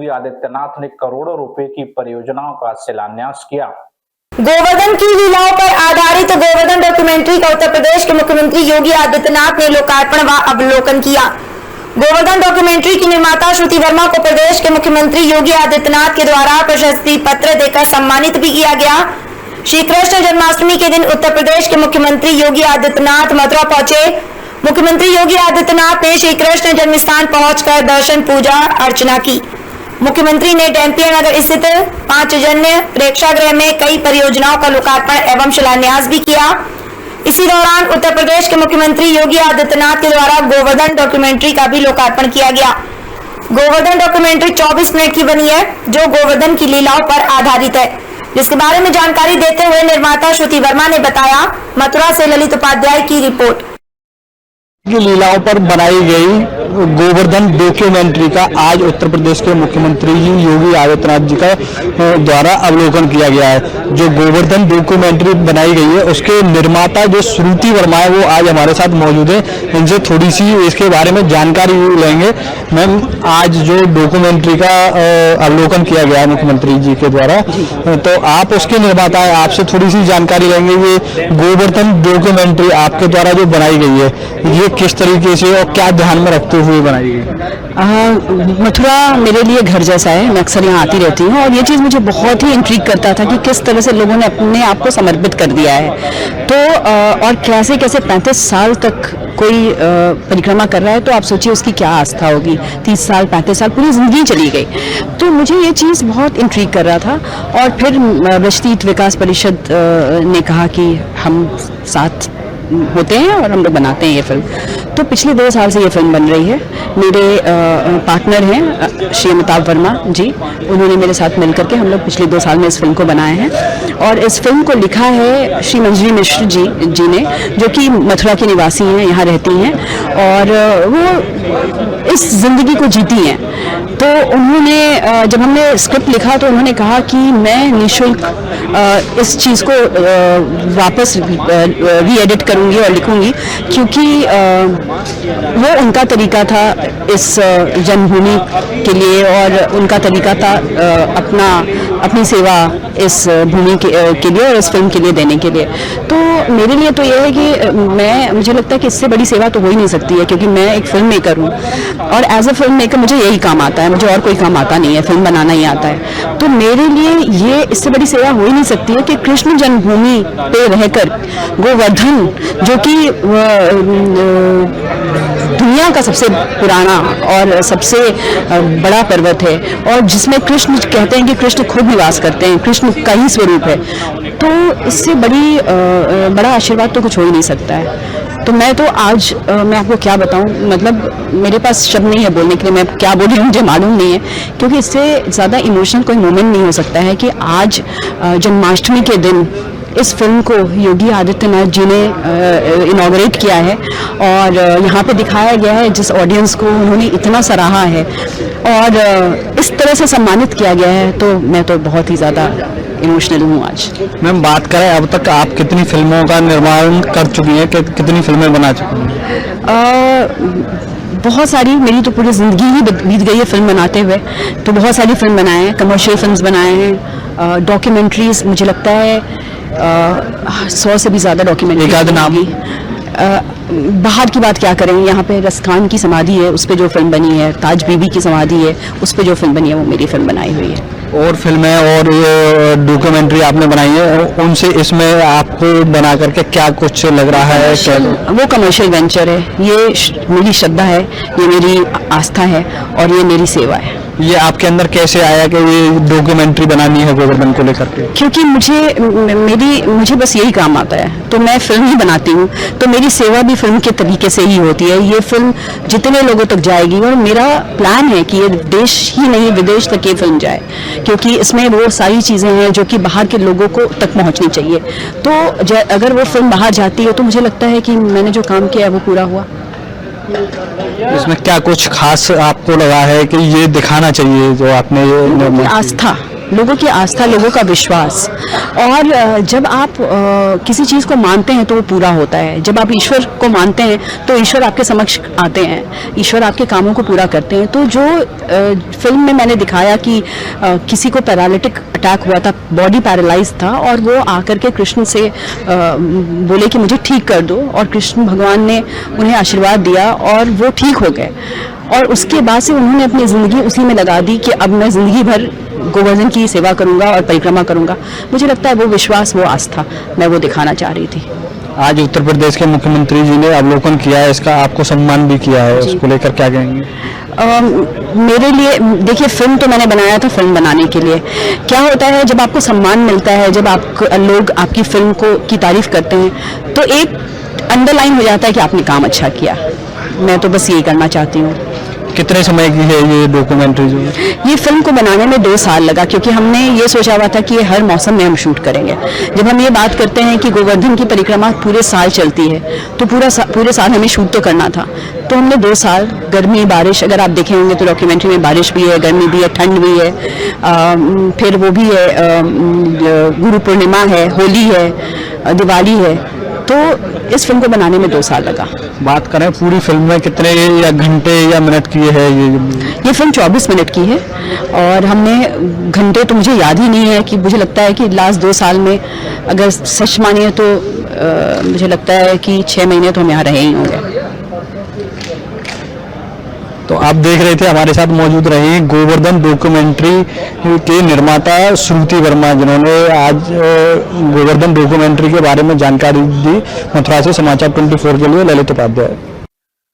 योगी आदित्यनाथ ने करोड़ों रुपए की परियोजनाओं का शिलान्यास किया। गोवर्धन की लीलाओं पर आधारित गोवर्धन डॉक्यूमेंट्री का उत्तर प्रदेश के मुख्यमंत्री योगी आदित्यनाथ ने लोकार्पण व अवलोकन किया। गोवर्धन डॉक्यूमेंट्री की निर्माता श्रुति वर्मा को प्रदेश के मुख्यमंत्री योगी आदित्यनाथ के द्वारा प्रशस्ति पत्र देकर सम्मानित भी किया गया। श्री कृष्ण जन्माष्टमी के दिन उत्तर प्रदेश के मुख्यमंत्री योगी आदित्यनाथ मथुरा पहुंचे। मुख्यमंत्री योगी आदित्यनाथ ने श्री कृष्ण जन्म स्थान पहुंचकर दर्शन पूजा अर्चना की। मुख्यमंत्री ने डैम्पियर नगर स्थित पांचजन्य प्रेक्षागृह में कई परियोजनाओं का लोकार्पण एवं शिलान्यास भी किया। इसी दौरान उत्तर प्रदेश के मुख्यमंत्री योगी आदित्यनाथ के द्वारा गोवर्धन डॉक्यूमेंट्री का भी लोकार्पण किया गया। गोवर्धन डॉक्यूमेंट्री 24 मिनट की बनी है, जो गोवर्धन की लीलाओं पर आधारित है, जिसके बारे में जानकारी देते हुए निर्माता श्रुति वर्मा ने बताया। मथुरा से ललित उपाध्याय की रिपोर्ट। की लीलाओं पर बनाई गई गोवर्धन डॉक्यूमेंट्री का आज उत्तर प्रदेश के मुख्यमंत्री जी योगी आदित्यनाथ जी का द्वारा अवलोकन किया गया है। जो गोवर्धन डॉक्यूमेंट्री बनाई गई है उसके निर्माता जो श्रुति वर्मा है वो आज हमारे साथ मौजूद है। इनसे थोड़ी सी इसके बारे में जानकारी लेंगे। मैम, आज जो डॉक्यूमेंट्री का अवलोकन किया गया है मुख्यमंत्री जी के द्वारा, तो आप उसके निर्माता है, आपसे थोड़ी सी जानकारी लेंगे। ये गोवर्धन डॉक्यूमेंट्री आपके द्वारा जो बनाई गई है, ये किस तरीके से और क्या ध्यान में रखते हुए बनाई गई? मथुरा मेरे लिए घर जैसा है, मैं अक्सर यहाँ आती रहती हूँ और ये चीज़ मुझे बहुत ही इंट्रिग करता था कि किस तरह से लोगों ने अपने आप को समर्पित कर दिया है। तो और कैसे कैसे 35 साल तक कोई परिक्रमा कर रहा है, तो आप सोचिए उसकी क्या आस्था होगी। 30 साल 35 साल पूरी जिंदगी चली गई। तो मुझे ये चीज़ बहुत इंट्रिग कर रहा था। और फिर ब्रजतीर्थ विकास परिषद ने कहा कि हम साथ होते हैं और हम लोग बनाते हैं ये फिल्म। तो पिछले 2 साल से ये फिल्म बन रही है। मेरे पार्टनर हैं श्री अमिताभ वर्मा जी, उन्होंने मेरे साथ मिलकर के हम लोग पिछले 2 साल में इस फिल्म को बनाए हैं। और इस फिल्म को लिखा है श्री मंजरी मिश्र जी ने, जो कि मथुरा की निवासी हैं, यहाँ रहती हैं और वो इस जिंदगी को जीती हैं। तो उन्होंने जब हमने स्क्रिप्ट लिखा तो उन्होंने कहा कि मैं निःशुल्क इस चीज़ को वापस री एडिट करूँगी और लिखूँगी, क्योंकि वो उनका तरीका था इस जन्मभूमि के लिए और उनका तरीका था अपनी सेवा इस भूमि के लिए और इस फिल्म के लिए देने के लिए। तो मेरे लिए तो ये है कि मुझे लगता है कि इससे बड़ी सेवा तो हो ही नहीं सकती है, क्योंकि मैं एक फिल्म मेकर हूँ और एज ए फिल्म मेकर मुझे यही काम आता है, मुझे और कोई काम आता नहीं है, फिल्म बनाना ही आता है। तो मेरे लिए ये इससे बड़ी सेवा हो ही नहीं सकती है कि कृष्ण जन्मभूमि पे रहकर गोवर्धन, जो कि दुनिया का सबसे पुराना और सबसे बड़ा पर्वत है और जिसमें कृष्ण कहते हैं कि कृष्ण खुद निवास करते हैं, कृष्ण का ही स्वरूप है, तो इससे बड़ा आशीर्वाद तो कुछ हो ही नहीं सकता है। तो मैं तो आज मैं आपको क्या बताऊं, मतलब मेरे पास शब्द नहीं है बोलने के लिए, मैं क्या बोल रही हूँ मुझे मालूम नहीं है, क्योंकि इससे ज़्यादा इमोशनल कोई मोमेंट नहीं हो सकता है कि आज जन्माष्टमी के दिन इस फिल्म को योगी आदित्यनाथ जी ने इनॉग्रेट किया है और यहाँ पे दिखाया गया है। जिस ऑडियंस को उन्होंने इतना सराहा है और इस तरह से सम्मानित किया गया है, तो मैं तो बहुत ही ज़्यादा इमोशनल हूँ आज। मैम, बात करें अब तक आप कितनी फिल्मों का निर्माण कर चुकी हैं, कितनी फिल्में बना चुकी हैं? बहुत सारी, मेरी तो पूरी ज़िंदगी ही बीत गई है फिल्म बनाते हुए। तो बहुत सारी फिल्म बनाए हैं, कमर्शियल फिल्म्स बनाए हैं, डॉक्यूमेंट्रीज, मुझे लगता है 100 से भी ज़्यादा डॉक्यूमेंट्री। एक आध नाम? बाहर की बात क्या करें, यहाँ पे रसखान की समाधि है, उस पर जो फिल्म बनी है, ताज बीबी की समाधि है, उस पर जो फिल्म बनी है वो मेरी फिल्म बनाई हुई है। और फिल्में और डॉक्यूमेंट्री आपने बनाई है, उनसे इसमें आपको बना करके क्या कुछ लग रहा है? वो कमर्शियल वेंचर है, ये मेरी श्रद्धा है, ये मेरी आस्था है और ये मेरी सेवा है। ये आपके अंदर कैसे आया कि ये डॉक्यूमेंट्री बनानी है गोवर्धन को लेकर के? क्योंकि मुझे बस यही काम आता है, तो मैं फिल्म ही बनाती हूँ, तो मेरी सेवा भी फिल्म के तरीके से ही होती है। ये फिल्म जितने लोगों तक जाएगी और मेरा प्लान है कि ये देश ही नहीं विदेश तक ये फिल्म जाए, क्योंकि इसमें वो सारी चीज़ें हैं जो कि बाहर के लोगों को तक पहुँचनी चाहिए। तो अगर वो फिल्म बाहर जाती है तो मुझे लगता है कि मैंने जो काम किया है वो पूरा हुआ। इसमें क्या कुछ खास आपको लगा है कि ये दिखाना चाहिए जो आपने ये आस्था लोगों की आस्था, लोगों का विश्वास। और जब आप किसी चीज़ को मानते हैं तो वो पूरा होता है। जब आप ईश्वर को मानते हैं तो ईश्वर आपके समक्ष आते हैं, ईश्वर आपके कामों को पूरा करते हैं। तो जो फिल्म में मैंने दिखाया कि किसी को पैरालिटिक अटैक हुआ था, बॉडी पैरालाइज था, और वो आकर के कृष्ण से बोले कि मुझे ठीक कर दो, और कृष्ण भगवान ने उन्हें आशीर्वाद दिया और वो ठीक हो गए। और उसके बाद से उन्होंने अपनी ज़िंदगी उसी में लगा दी कि अब मैं ज़िंदगी भर गोवर्धन की सेवा करूंगा और परिक्रमा करूंगा। मुझे लगता है वो विश्वास, वो आस्था मैं वो दिखाना चाह रही थी। आज उत्तर प्रदेश के मुख्यमंत्री जी ने अवलोकन किया है इसका, आपको सम्मान भी किया है, उसको लेकर क्या कहेंगे? मेरे लिए देखिए, फिल्म तो मैंने बनाया था फिल्म बनाने के लिए। क्या होता है जब आपको सम्मान मिलता है, जब लोग आपकी फिल्म की तारीफ करते हैं, तो एक अंडरलाइन हो जाता है कि आपने काम अच्छा किया। मैं तो बस यही करना चाहती हूँ। कितने समय की है ये डॉक्यूमेंट्री जो है? ये फिल्म को बनाने में 2 साल लगा, क्योंकि हमने ये सोचा हुआ था कि ये हर मौसम में हम शूट करेंगे। जब हम ये बात करते हैं कि गोवर्धन की परिक्रमा पूरे साल चलती है, तो पूरे साल हमें शूट तो करना था। तो हमने 2 साल, गर्मी बारिश, अगर आप देखे होंगे तो डॉक्यूमेंट्री में बारिश भी है, गर्मी भी है, ठंड भी है, फिर वो भी है, गुरु पूर्णिमा है, होली है, दिवाली है। तो इस फिल्म को बनाने में 2 साल लगा। बात करें पूरी फिल्म में कितने या घंटे या मिनट की है ये फिल्म 24 मिनट की है, और हमने घंटे तो मुझे याद ही नहीं है, कि मुझे लगता है कि लास्ट 2 साल में अगर सच मानिए तो मुझे लगता है कि 6 महीने तो हम यहाँ रहे ही होंगे। तो आप देख रहे थे, हमारे साथ मौजूद रही गोवर्धन डॉक्यूमेंट्री के निर्माता श्रुति वर्मा, जिन्होंने आज गोवर्धन डॉक्यूमेंट्री के बारे में जानकारी दी। मथुरा से समाचार 24 के लिए ललित उपाध्याय।